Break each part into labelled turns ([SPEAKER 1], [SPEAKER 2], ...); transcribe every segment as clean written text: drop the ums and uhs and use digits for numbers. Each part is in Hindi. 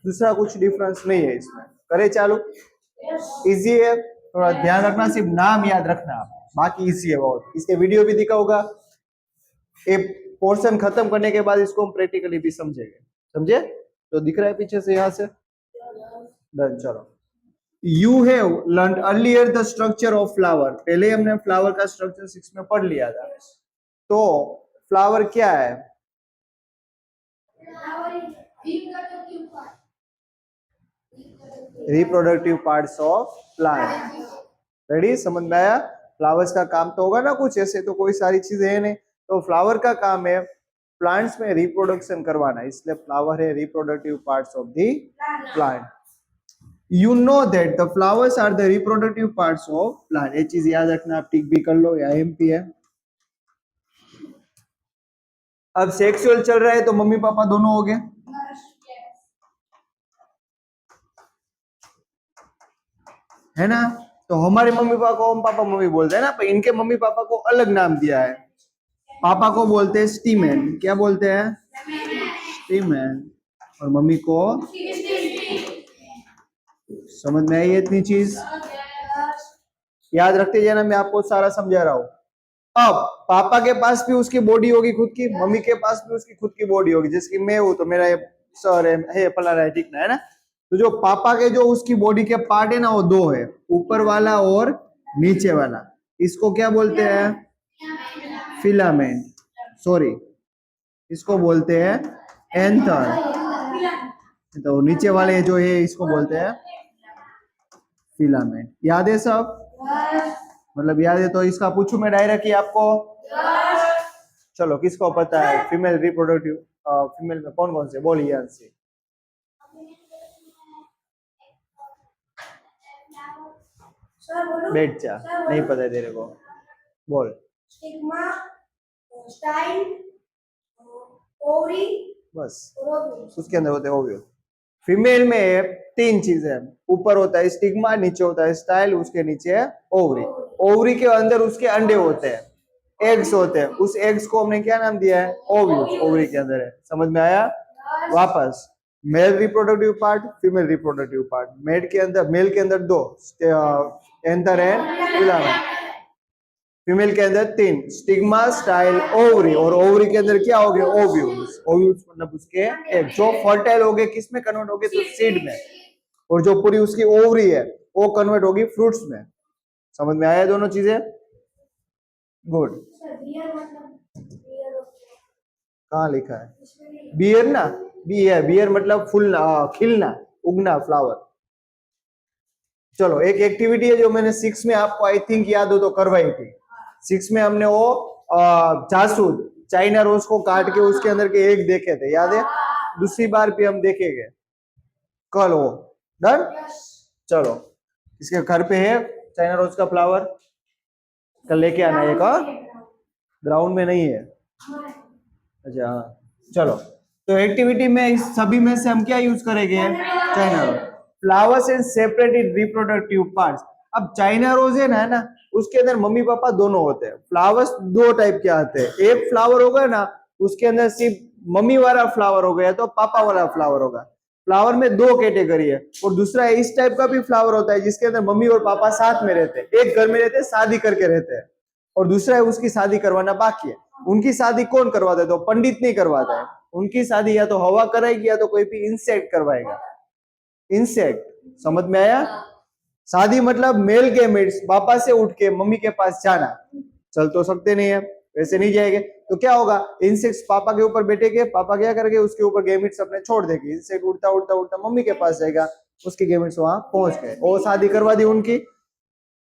[SPEAKER 1] दूसरा कुछ डिफरेंस नहीं है इसमें। करे चालू, इजी है, थोड़ा ध्यान रखना, सिर्फ नाम याद रखना, बाकी इजी है बहुत। इसके वीडियो भी दिखा होगा। ये पोर्शन खत्म करने के बाद इसको हम प्रैक्टिकली भी समझेंगे, समझे? तो दिख रहा है पीछे से, यहाँ से डन। चलो, you have learn earlier the structure of flower. पहले हमने फ्लावर का स्ट्रक्चर 6 में पढ़ लिया था। तो फ्लावर क्या है? Reproductive parts of plant. Ready? समझ में आया? फ्लावर्स का काम तो होगा ना कुछ, ऐसे तो कोई सारी चीजें है नहीं। तो फ्लावर का काम है प्लांट्स में रिप्रोडक्शन करवाना, इसलिए फ्लावर है reproductive parts of the plant. You know that the flowers are the reproductive parts of plant. ये चीज याद रखना, आप टिक भी कर लो, या एमपी है। अब सेक्सुअल चल रहा है तो मम्मी पापा दोनों हो गए, है ना? तो हमारे मम्मी पापा को हम पापा मम्मी बोलते हैं ना, पर इनके मम्मी पापा को अलग नाम दिया है। पापा को बोलते हैं स्टीमैन। क्या बोलते हैं? स्टीमैन। और मम्मी को? समझ में आई इतनी चीज? याद रखते जाना, मैं आपको सारा समझा रहा हूं। अब पापा के पास भी उसकी बॉडी होगी खुद की, मम्मी के पास भी उसकी खुद की बॉडी होगी। जैसे कि मैं हूं तो मेरा सर है फलाना है, ठीक ना, है ना? तो जो पापा के जो उसकी बॉडी के पार्ट है ना, वो दो है, ऊपर वाला और नीचे वाला। इसको क्या बोलते हैं? फिलामेंट। सॉरी, इसको बोलते हैं एंथर। तो नीचे वाले जो है इसको बोलते हैं फिलामेंट। याद है सब? मतलब याद है तो इसका पूछूं मैं डायरेक्ट ही आपको? चलो, किसको पता है फीमेल रिप्रोडक्टिव, फीमेल में कौन कौन से? बोलिए आंसर। बैठ जा, नहीं पता है तेरे को, बोल। स्टिग्मा, स्टाइल, ओवरी, बस उसके अंदर होते हैं ओव्यूल। फीमेल में 3 चीजें, ऊपर होता है स्टिग्मा, नीचे होता है स्टाइल, उसके नीचे है ओवरी। ओवरी के अंदर उसके अंडे होते हैं, एग्स होते हैं। उस एग्स को हमने क्या नाम दिया है? ओव्यूल। ओवरी के अंदर है। समझ में आया? वापस, male reproductive part, female reproductive part. Male के अंदर 2, एंथर एंड फिलामेंट। फीमेल के अंदर 3, स्टिग्मा, स्टाइल, ओवरी। और ओवरी के अंदर क्या हो गए? ओव्यूल्स। ओव्यूल्स मतलब उसके एग, जो फर्टाइल हो गए किसमें कन्वर्ट हो गए? तो सीड में। और जो पूरी उसकी ओवरी है वो कन्वर्ट होगी फ्रूट्स में। समझ में आया दोनों चीजें? गुड। कहाँ लिखा है बियर? ना, बियर, बियर मतलब फूलना, खिलना, उगना, फ्लावर। चलो, एक एक्टिविटी है जो मैंने 6 में आपको आई थिंक याद हो तो करवाई थी। 6 में हमने वो जासूद चाइना रोज को काट के उसके अंदर के एग देखे थे, याद है? दूसरी बार भी हम देखेंगे कल वो। डन? चलो, इसके घर पे है चाइना रोज का फ्लावर, कल लेके आना है। का ग्राउंड में नहीं है? अच्छा हाँ, चलो। तो एक्टिविटी में इस सभी में से हम क्या यूज करेंगे? China rose. Flowers and separated reproductive parts. अब चाइना रोज है ना, उसके अंदर मम्मी पापा दोनों होते हैं। फ्लावर्स 2 टाइप के आते हैं। एक फ्लावर होगा ना, उसके अंदर सिर्फ मम्मी वाला फ्लावर हो गया तो पापा वाला फ्लावर होगा। फ्लावर में 2 कैटेगरी है। और दूसरा इस टाइप का भी फ्लावर होता है जिसके अंदर मम्मी और पापा साथ में रहते हैं, एक घर में रहते हैं, शादी करके रहते हैं। और दूसरा है उसकी शादी करवाना बाकी है। उनकी शादी कौन करवाता है? तो पंडित नहीं करवाता है। उनकी शादी या तो हवा कराएगी या तो कोई भी इंसेक्ट करवाएगा। इंसेक्ट, समझ में आया? शादी मतलब मेल गेमेट्स पापा से उठ के मम्मी के पास जाना। चल तो सकते नहीं है, वैसे नहीं जाएंगे तो क्या होगा? इंसेक्ट्स पापा के ऊपर बैठेंगे, पापा क्या करेंगे? उसके ऊपर गेमेट्स अपने छोड़ देंगे। इंसेक्ट उड़ता उड़ता उड़ता मम्मी के पास जाएगा, उसके गेमेट्स वहां पहुंच गए, वो शादी करवा दी उनकी।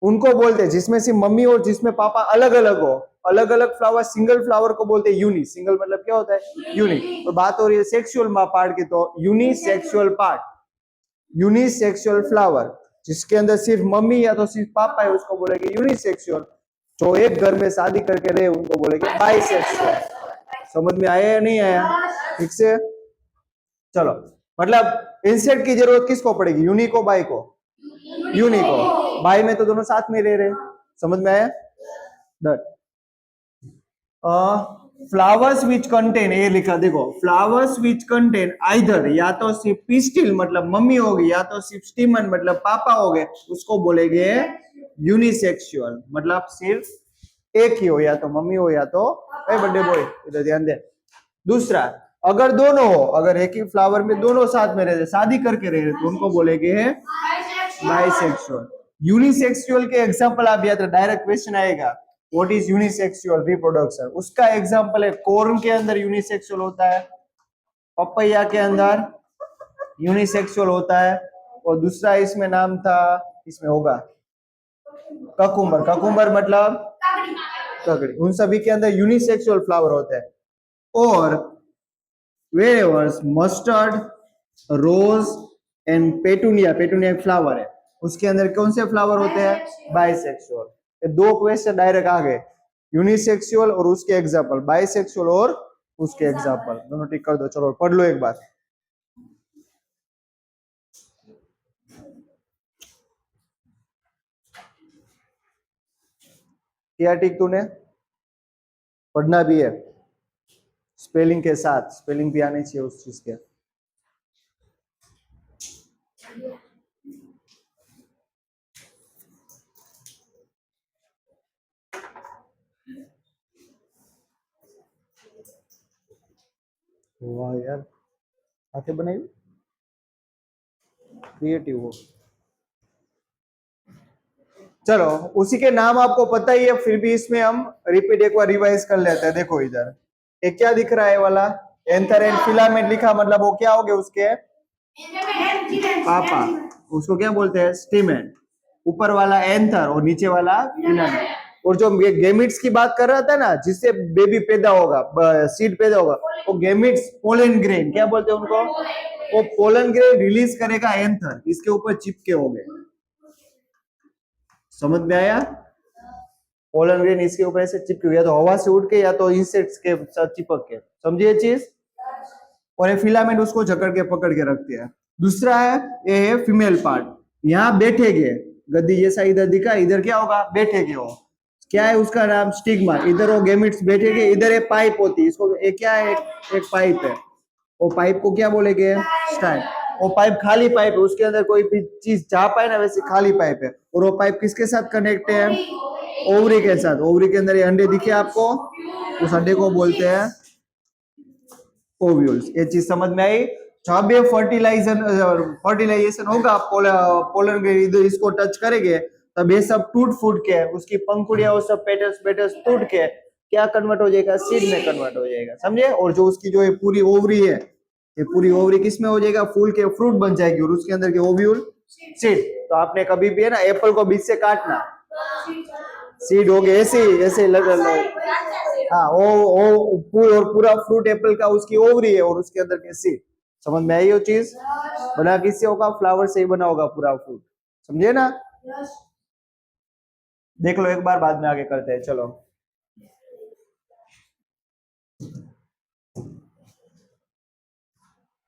[SPEAKER 1] उनको बोलते हैं, जिसमें से मम्मी और जिसमें पापा अलग अलग हो, अलग अलग फ्लावर, सिंगल फ्लावर को बोलते हैं यूनि। सिंगल मतलब क्या होता है? यूनिक। और बात हो रही है सेक्सुअल पार्ट की, तो यूनिसेक्सुअल पार्ट, यूनिसेक्सुअल फ्लावर, जिसके अंदर सिर्फ मम्मी या तो सिर्फ पापा है उसको बोलेंगे यूनिसेक्सुअल। जो एक घर में शादी करके रहे उनको बोलेंगे बाइसेक्सुअल। समझ में आया या नहीं आया? ठीक से? चलो, मतलब इंसेक्ट की जरूरत किसको पड़ेगी? यूनि को, बाई को? यूनि को। बाई में तो दोनों साथ में रह रहे। समझ में आया? डन। फ्लावर्स विच कंटेन, ये लिखा देखो, फ्लावर्स विच कंटेन आइदर, या तो सिर्फ पिस्टिल मतलब मम्मी होगी, या तो सिर्फ स्टीमन मतलब पापा हो गए, उसको बोलेंगे यूनिसेक्सुअल, मतलब सिर्फ एक ही हो, या तो मम्मी हो या तो बर्थडे बॉय, इधर ध्यान दे। दूसरा, अगर दोनों हो, अगर एक ही फ्लावर में दोनों साथ में रहते, शादी करके रह रहे, तो उनको बोलेंगे बाइसेक्सुअल। यूनिसेक्सुअल के एग्जांपल आप याद, डायरेक्ट क्वेश्चन आएगा, व्हाट इज यूनिसेक्सुअल रिप्रोडक्शन, उसका एग्जांपल है कॉर्न के अंदर यूनिसेक्सुअल होता है, पपैया के अंदर यूनिसेक्सुअल होता है, और दूसरा इसमें नाम था, इसमें होगा ककुम्बर, ककुम्बर मतलब ककड़ी, उन सभी के अंदर यूनिसेक्सुअल फ्लावर होते हैं। और वेरेवर्स mustard, rose and petunia, petunia एक फ्लावर है, उसके अंदर कौन से फ्लावर होते हैं, बाइसेक्सुअल। ये दो क्वेश्चन डायरेक्ट आ गए, यूनिसेक्सुअल और उसके एग्जांपल, बाइसेक्सुअल और उसके एग्जांपल, दोनों टिक कर दो। चलो पढ़ लो एक बार। क्या टिक तूने, पढ़ना भी है, स्पेलिंग के साथ, स्पेलिंग भी आनी चाहिए उस चीज के। वाह यार, हाथे बनाई, क्रिएटिव हो। चलो, उसी के नाम आपको पता ही है, फिर भी इसमें हम रिपीट एक बार रिवाइज कर लेते हैं। देखो इधर एक क्या दिख रहा है वाला, एंथर एंड फिलामेंट लिखा, मतलब वो क्या हो गए उसके पापा, उसको क्या बोलते हैं, स्टीमेन। ऊपर वाला एंथर और नीचे वाला फिलामेंट। और जो गेमिट्स की बात कर रहा था ना, जिससे बेबी पैदा होगा, सीड पैदा होगा, वो गेमिट्स पोलन ग्रेन, क्या बोलते हैं उनको, वो पोलन ग्रेन रिलीज करेगा एंथर, इसके ऊपर चिपके हो गए। समझ में आया, पोलन ग्रेन इसके ऊपर ऐसे चिपके, या तो हवा से उड़ के या तो इंसेक्ट्स के साथ चिपक के, समझिए चीज। और ये फिलामेंट उसको जकड़ के पकड़ के रखती है। दूसरा है, ये है फीमेल पार्ट, यहाँ बैठेगे, गद्दी जैसा इधर दिखा, इधर क्या होगा, बैठेगे वो, क्या है उसका नाम, स्टिग्मा। इधर वो गेमिट्स बैठेगे, इधर एक पाइप होती है, इसको एक क्या है, एक पाइप है, वो पाइप को क्या बोलेंगे, स्टाइल। वो पाइप खाली पाइप है, उसके अंदर कोई भी चीज जा पाए ना, वैसे खाली पाइप है। और वो पाइप किसके साथ कनेक्ट है, ओवरी के साथ। ओवरी के अंदर ये अंडे दिखे आपको, उस अंडे को बोलते हैं ओव्यूल्स। ये चीज समझ में आई। जब ये फर्टिलाइजेशन होगा, पोलन ग्रेन इसको टच करेंगे, तब ये सब टूट फूट के, उसकी पंखुड़ियां वो सब पेटल्स पेटल्स टूट के क्या कन्वर्ट हो जाएगा, सीड में कन्वर्ट हो जाएगा, समझे। और जो उसकी जो ये पूरी ओवरी है, ये पूरी ओवरी किस में हो जाएगा, फूल के फ्रूट बन जाएगी, और उसके अंदर के ओव्यूल सीड। तो आपने कभी भी है ना, एप्पल को बीच से काटना, सीड हो गए ऐसे ऐसे हाँ, वो पूरा फ्रूट एप्पल का उसकी ओवरी है, और उसके अंदर के सीड। समझ में आई वो चीज, बना किससे होगा, फ्लावर से ही बना होगा पूरा फ्रूट, समझे ना। देख लो एक बार, बाद में आगे करते हैं। चलो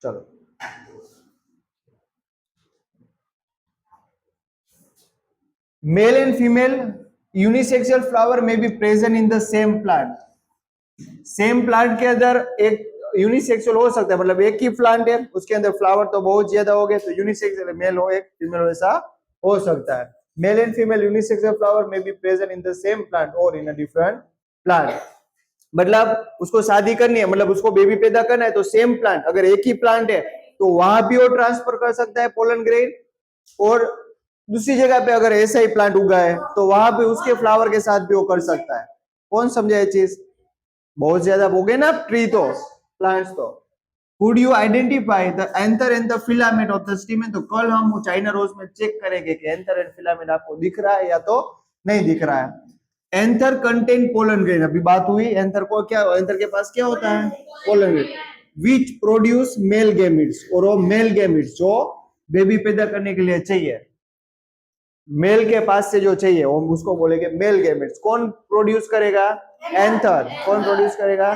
[SPEAKER 1] चलो, male and female unisexual flower may be present in the same plant. Same plant के अंदर एक यूनिसेक्सुअल हो सकता है, मतलब एक ही प्लांट है, उसके अंदर फ्लावर तो बहुत ज्यादा हो गए, तो यूनिसेक्सुअल मेल हो एक, फीमेल हो, ऐसा हो सकता है। Male and female unisexual flower may be present in the same plant और इन अ डिफरेंट प्लांट। मतलब उसको शादी करनी है, मतलब उसको बेबी पैदा करना है, तो सेम प्लांट, अगर एक ही प्लांट है तो वहां भी वो ट्रांसफर कर सकता है पोलन ग्रेन, और दूसरी जगह पे अगर ऐसा ही प्लांट उगा है तो वहां पे उसके फ्लावर के साथ भी वो कर सकता है। कौन समझा ये चीज, बहुत ज्यादा हो गए ना ट्री तो, प्लांट्स तो। Could you identify the anther and the filament of the stamen? तो कल हम चाइना रोज में चेक करेंगे कि एंथर एंड फिलामेंट आपको दिख रहा है या तो नहीं दिख रहा है। एंथर कंटेन पोलन ग्रेन, अभी बात हुई, एंथर को क्या, एंथर के पास क्या होता है, pollen grain, which produce male gametes, और वो मेल गैमेट्स जो बेबी पैदा करने के लिए चाहिए, मेल के पास से जो चाहिए वो उसको बोलेंगे मेल गैमेट्स। कौन प्रोड्यूस करेगा, एंथर। कौन प्रोड्यूस करेगा,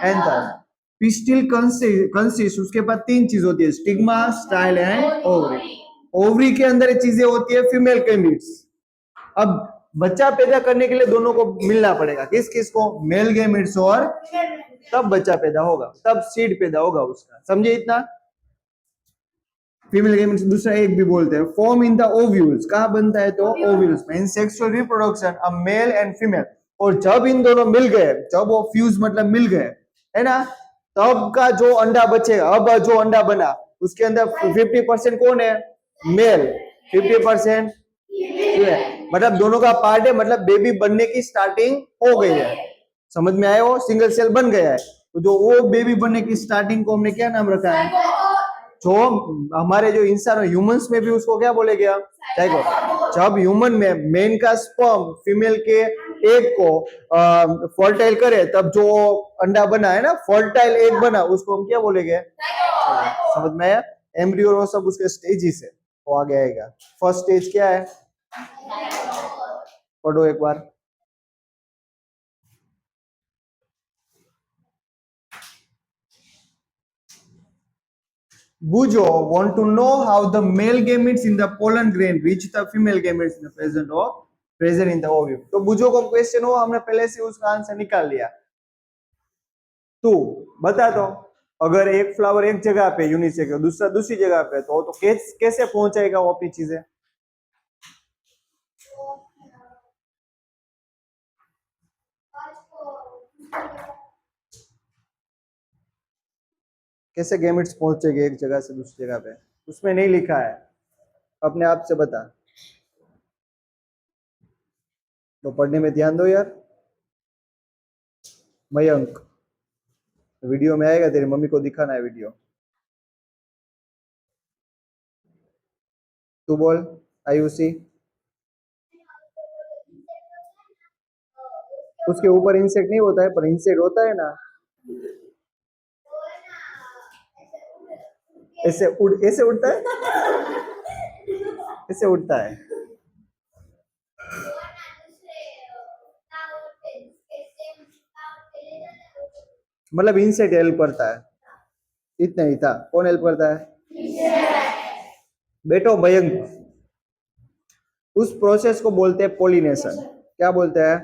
[SPEAKER 1] एंथर। पिस्टिल कंसिस्ट, उसके पास तीन चीज होती है, stigma, style and ovary. Ovary के अंदर चीजें होती है फीमेल गैमेट्स। अब बच्चा पैदा करने के लिए दोनों को मिलना पड़ेगा, किस किस को, मेल गैमेट्स और तब बच्चा पैदा होगा, तब सीड पैदा होगा उसका, समझे इतना। फीमेल गैमेट्स दूसरा एक भी बोलते हैं, फॉर्म इन द ओव्यूल्स, कहाँ बनता है तो ओव्यूल्स में, in sexual reproduction a mail and female, और जब इन दोनों मिल गए, जब वो फ्यूज मतलब मिल गए, है ना, तब का जो अंडा बचेगा, अब जो अंडा बना उसके अंदर 50% कौन है, मेल, 50% मतलब दोनों का पार्ट है, मतलब बेबी बनने की स्टार्टिंग हो गई है, समझ में आया, वो सिंगल सेल बन गया है, तो जो वो बेबी बनने की स्टार्टिंग को हमने क्या नाम रखा है, जो हमारे जो इंसान ह्यूमंस में भी उसको क्या बोले गया, जाइगोट। जब ह्यूमन में मेन का स्पर्म फीमेल के एग को फर्टाइल करे, तब जो अंडा बना है ना, फर्टाइल एग बना, उसको हम क्या बोलेंगे, समझ में आया। एम्ब्रियो और सब उसके स्टेजेस है, वो आगे आएगा। फर्स्ट स्टेज क्या है, पढ़ो एक बार। Bujo want to know how the male gametes in the pollen grain reach the female gametes in the present in the ovule। तो बुजो को क्वेश्चन हो, हमने पहले से उसका आंसर निकाल लिया। तू बता दो, अगर एक फ्लावर एक जगह पे यूनिसेक्स, दूसरा दूसरी जगह पे, तो कैसे पहुंचाएगा वो अपनी चीजें, कैसे गैमेट्स पहुंचेंगे एक जगह से दूसरी जगह पे, उसमें नहीं लिखा है, अपने आप से बता, तो पढ़ने में ध्यान दो यार। मयंक, वीडियो में आएगा, तेरी मम्मी को दिखाना है वीडियो, तू बोल। आयुषी, उसके ऊपर इंसेक्ट नहीं होता है, पर इंसेक्ट होता है ना, ऐसे उड़ता है, ऐसे उड़ता है, मतलब इंसेक्ट हेल्प करता है, इतना ही था। कौन हेल्प करता है, बेटो मयंक, उस प्रोसेस को बोलते हैं पॉलिनेशन। क्या बोलते हैं,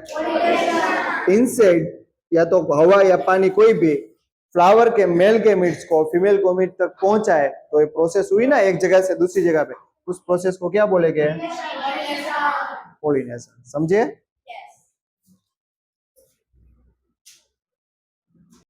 [SPEAKER 1] इंसेक्ट या तो हवा या पानी कोई भी फ्लावर के मेल गैमेट्स को फीमेल गैमेट तक पहुंचाए, तो ये प्रोसेस हुई ना एक जगह से दूसरी जगह पे, उस प्रोसेस को क्या बोलेंगे, पॉलिनेशन, समझे।